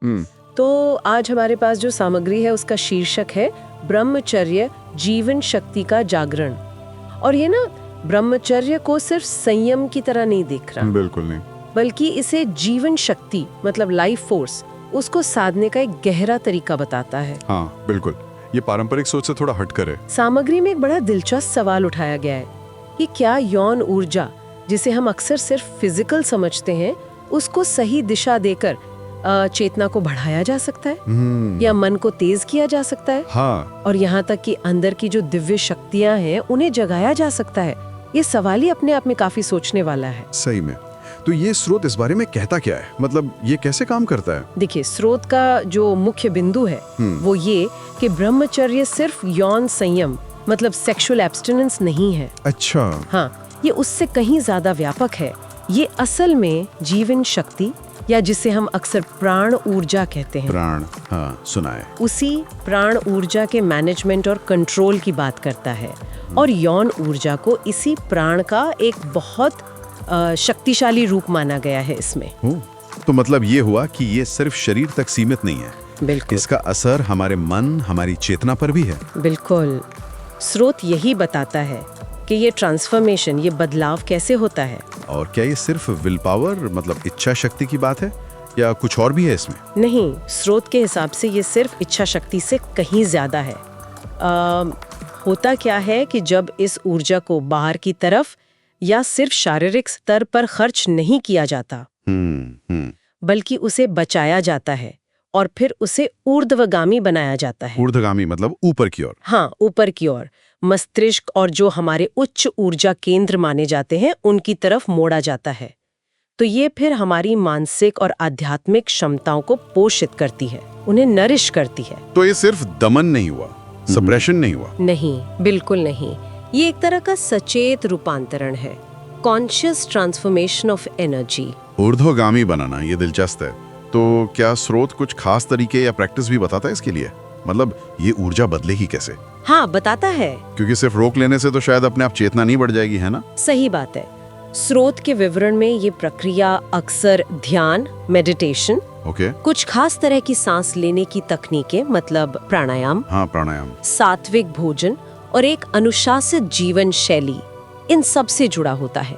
हम्म। तो आज हमारे पास जो सामग्री है उसका शीर्षक है ब्रह्मचर्य जीवन शक्ति का जागरण। और ये ना ब्रह्मचर्य को सिर्फ संयम की तरह नहीं देख रहा, बिल्कुल नहीं। बल्कि इसे जीवन शक्ति मतलब लाइफ फोर्स उसको साधने का एक गहरा तरीका बताता है। हाँ बिल्कुल, ये पारंपरिक सोच से थोड़ा हटकर है। सामग्री में एक बड़ा दिलचस्प सवाल उठाया गया है कि क्या यौन ऊर्जा, जिसे हम अक्सर सिर्फ फिजिकल समझते हैं, उसको सही दिशा देकर चेतना को बढ़ाया जा सकता है या मन को तेज किया जा सकता है। हाँ। और यहाँ तक कि अंदर की जो दिव्य शक्तियाँ हैं उन्हें जगाया जा सकता है। ये सवाल ही अपने आप में काफी सोचने वाला है। सही में। तो ये स्रोत इस बारे में कहता क्या है, मतलब ये कैसे काम करता है? देखिए, स्रोत का जो मुख्य बिंदु है वो ये कि ब्रह्मचर्य सिर्फ यौन संयम मतलब सेक्सुअल एब्स्टिनेंस नहीं है। अच्छा। हाँ, ये उससे कहीं ज्यादा व्यापक है। ये असल में जीवन शक्ति या जिसे हम अक्सर प्राण ऊर्जा कहते हैं, प्राण, हाँ सुना है। उसी प्राण ऊर्जा के मैनेजमेंट और कंट्रोल की बात करता है। और यौन ऊर्जा को इसी प्राण का एक बहुत शक्तिशाली रूप माना गया है इसमें। तो मतलब ये हुआ कि ये सिर्फ शरीर तक सीमित नहीं है, बिल्कुल। इसका असर हमारे मन, हमारी चेतना पर भी है। बिल्कुल। स्रोत यही बताता है कि ये ट्रांसफॉर्मेशन, ये बदलाव कैसे होता है। और क्या ये सिर्फ विल पावर मतलब इच्छा शक्ति की बात है या कुछ और भी है इसमें? नहीं, स्रोत के हिसाब से ये सिर्फ इच्छा शक्ति से कहीं ज्यादा है। होता क्या है कि जब इस ऊर्जा को बाहर की तरफ या सिर्फ शारीरिक स्तर पर खर्च नहीं किया जाता, बल्कि उसे बचाया जाता है और फिर उसे ऊर्ध्वगामी बनाया जाता है। ऊर्ध्वगामी मतलब ऊपर की ओर? हाँ, ऊपर की ओर। मस्तिष्क और जो हमारे उच्च ऊर्जा केंद्र माने जाते हैं उनकी तरफ मोड़ा जाता है। तो ये फिर हमारी मानसिक और आध्यात्मिक क्षमताओं को पोषित करती है, उन्हें नरिश करती है। तो ये सिर्फ दमन नहीं हुआ, सप्रेशन नहीं हुआ? नहीं, बिल्कुल नहीं। ये एक तरह का सचेत रूपांतरण है, कॉन्शियस ट्रांसफॉर्मेशन ऑफ एनर्जी। ऊर्ध्वगामी बनाना, ये दिलचस्प है। तो क्या स्रोत कुछ खास तरीके या प्रैक्टिस भी बताता है इसके लिए, मतलब ये ऊर्जा बदलेगी कैसे? हाँ, बताता है। क्योंकि सिर्फ रोक लेने से तो शायद अपने आप चेतना नहीं बढ़ जाएगी, है ना? सही बात है। स्रोत के विवरण में ये प्रक्रिया अक्सर ध्यान, मेडिटेशन, कुछ खास तरह की सांस लेने की तकनीकें मतलब प्राणायाम, हाँ प्राणायाम, सात्विक भोजन और एक अनुशासित जीवन शैली, इन सब से जुड़ा होता है।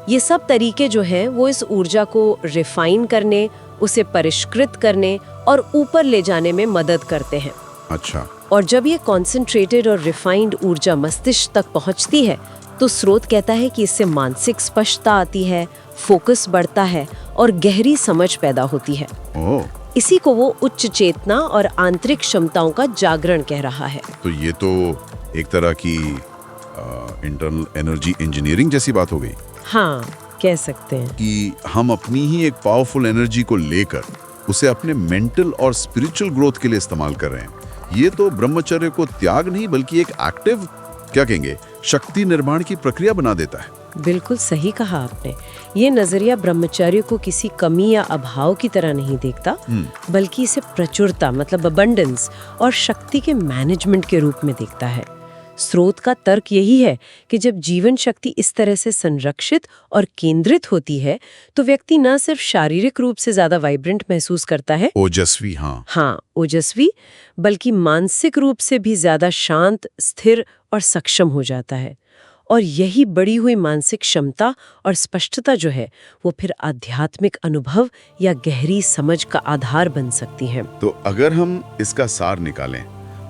ये सब तरीके जो हैं वो इस ऊर्जा को रिफाइन करने, उसे परिष्कृत करने और ऊपर ले जाने में मदद करते हैं। अच्छा। और जब ये कॉन्सेंट्रेटेड और रिफाइंड ऊर्जा मस्तिष्क तक पहुंचती है तो स्रोत कहता है कि इससे मानसिक स्पष्टता आती है, फोकस बढ़ता है और गहरी समझ पैदा होती है। इसी को वो उच्च चेतना और आंतरिक क्षमताओं का जागरण कह रहा है। तो ये तो एक तरह की इंटरनल एनर्जी इंजीनियरिंग जैसी बात हो गई। हाँ, कह सकते हैं कि हम अपनी ही एक पावरफुल एनर्जी को लेकर उसे अपने मेंटल और स्पिरिचुअल ग्रोथ के लिए इस्तेमाल कर रहे हैं। ये तो ब्रह्मचर्य को त्याग नहीं बल्कि एक एक्टिव, क्या कहेंगे, शक्ति निर्माण की प्रक्रिया बना देता है। बिल्कुल सही कहा आपने। ये नजरिया ब्रह्मचर्य को किसी कमी या अभाव की तरह नहीं देखता, बल्कि इसे प्रचुरता मतलब अबंडेंस और शक्ति के मैनेजमेंट के रूप में देखता है। स्रोत का तर्क यही है कि जब जीवन शक्ति इस तरह से संरक्षित और केंद्रित होती है तो व्यक्ति न सिर्फ शारीरिक रूप से ज्यादा वाइब्रेंट महसूस करता है, ओजस्वी, हाँ ओजस्वी, बल्कि मानसिक रूप से भी ज्यादा शांत, स्थिर और सक्षम हो जाता है। और यही बढ़ी हुई मानसिक क्षमता और स्पष्टता जो है वो फिर आध्यात्मिक अनुभव या गहरी समझ का आधार बन सकती है। तो अगर हम इसका सार निकालें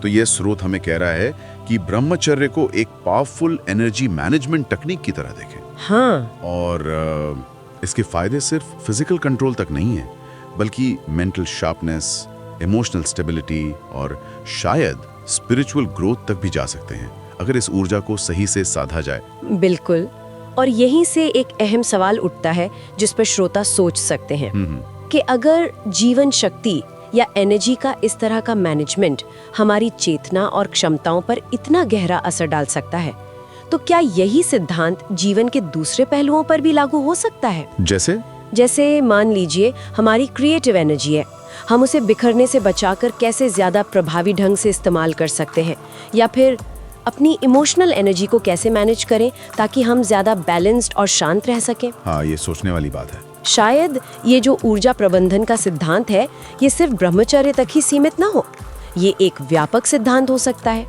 तो ये स्रोत हमें कह रहा है कि ब्रह्मचर्य को एक पावरफुल एनर्जी मैनेजमेंट टेक्निक की तरह देखें। हाँ। और इसके फायदे सिर्फ फिजिकल कंट्रोल तक नहीं है, बल्कि मेंटल शार्पनेस, इमोशनल स्टेबिलिटी और शायद स्पिरिचुअल ग्रोथ तक भी जा सकते हैं अगर इस ऊर्जा को सही से साधा जाए। बिल्कुल। और यहीं से एक अहम सवाल उठता है जिस पर श्रोता सोच सकते हैं कि अगर जीवन शक्ति या एनर्जी का इस तरह का मैनेजमेंट हमारी चेतना और क्षमताओं पर इतना गहरा असर डाल सकता है, तो क्या यही सिद्धांत जीवन के दूसरे पहलुओं पर भी लागू हो सकता है? जैसे मान लीजिए हमारी क्रिएटिव एनर्जी है, हम उसे बिखरने से बचाकर कैसे ज्यादा प्रभावी ढंग से इस्तेमाल कर सकते हैं, या फिर अपनी इमोशनल एनर्जी को कैसे मैनेज करें ताकि हम ज्यादा बैलेंस्ड और शांत रह सकें। हाँ, ये सोचने वाली बात है। शायद ये जो ऊर्जा प्रबंधन का सिद्धांत है, ये सिर्फ ब्रह्मचर्य तक ही सीमित ना हो, ये एक व्यापक सिद्धांत हो सकता है।